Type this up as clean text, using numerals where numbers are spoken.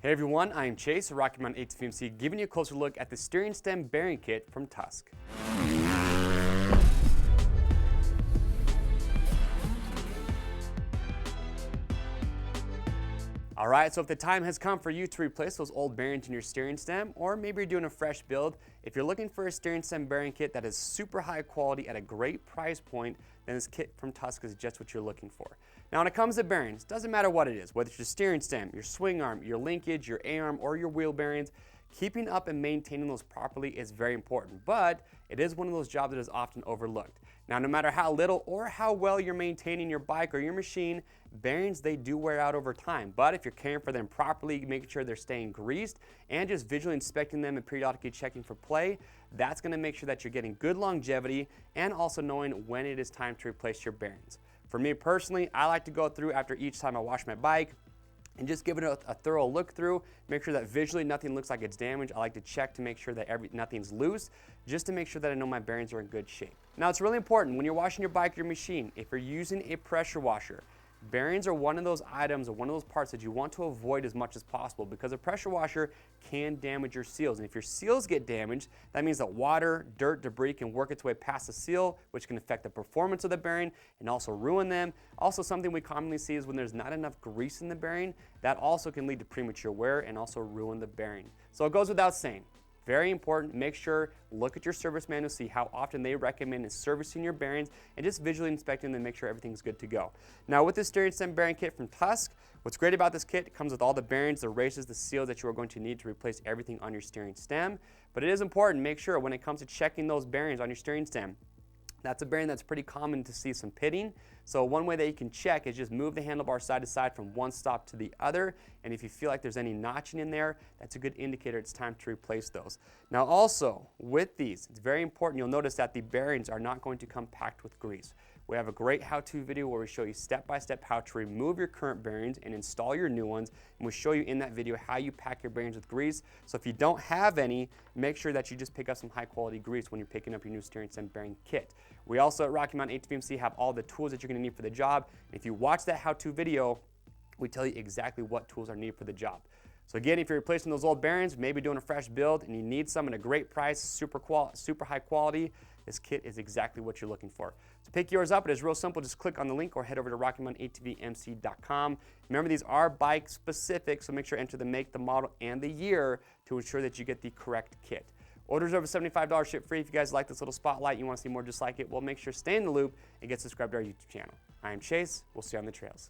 Hey everyone, I'm Chase, a Rocky Mountain ATV, giving you a closer look at the steering stem bearing kit from Tusk. Alright, so if the time has come for you to replace those old bearings in your steering stem, or maybe you're doing a fresh build, if you're looking for a steering stem bearing kit that is super high quality at a great price point, then this kit from Tusk is just what you're looking for. Now when it comes to bearings, doesn't matter what it is, whether it's your steering stem, your swing arm, your linkage, your A-arm, or your wheel bearings, keeping up and maintaining those properly is very important, but it is one of those jobs that is often overlooked. Now, no matter how little or how well you're maintaining your bike or your machine, bearings, they do wear out over time. But if you're caring for them properly, making sure they're staying greased, and just visually inspecting them and periodically checking for play, that's going to make sure that you're getting good longevity and also knowing when it is time to replace your bearings. For me personally, I like to go through after each time I wash my bike and just give it a thorough look through, make sure that visually nothing looks like it's damaged. I like to check to make sure that nothing's loose, just to make sure that I know my bearings are in good shape. Now it's really important when you're washing your bike or your machine, if you're using a pressure washer, bearings are one of those items or one of those parts that you want to avoid as much as possible because a pressure washer can damage your seals. And if your seals get damaged, that means that water, dirt, debris can work its way past the seal, which can affect the performance of the bearing and also ruin them. Also, something we commonly see is when there's not enough grease in the bearing, that also can lead to premature wear and also ruin the bearing. So it goes without saying. Very important, make sure, look at your service manual, see how often they recommend servicing your bearings, and just visually inspecting them and make sure everything's good to go. Now with this steering stem bearing kit from Tusk, what's great about this kit, it comes with all the bearings, the races, the seals that you are going to need to replace everything on your steering stem. But it is important, make sure when it comes to checking those bearings on your steering stem, that's a bearing that's pretty common to see some pitting. So one way that you can check is just move the handlebar side to side from one stop to the other. And if you feel like there's any notching in there, that's a good indicator it's time to replace those. Now also, with these, it's very important you'll notice that the bearings are not going to come packed with grease. We have a great how-to video where we show you step-by-step how to remove your current bearings and install your new ones. And we show you in that video how you pack your bearings with grease. So if you don't have any, make sure that you just pick up some high-quality grease when you're picking up your new steering stem bearing kit. We also at Rocky Mountain ATV have all the tools that you're going to need for the job. And if you watch that how-to video, we tell you exactly what tools are needed for the job. So again, if you're replacing those old bearings, maybe doing a fresh build, and you need some at a great price, super high quality, this kit is exactly what you're looking for. So pick yours up. It is real simple. Just click on the link or head over to RockyMountainATVMC.com. Remember, these are bike specific, so make sure to enter the make, the model, and the year to ensure that you get the correct kit. Orders over $75 ship free. If you guys like this little spotlight, you want to see more just like it, well, make sure to stay in the loop and get subscribed to our YouTube channel. I am Chase. We'll see you on the trails.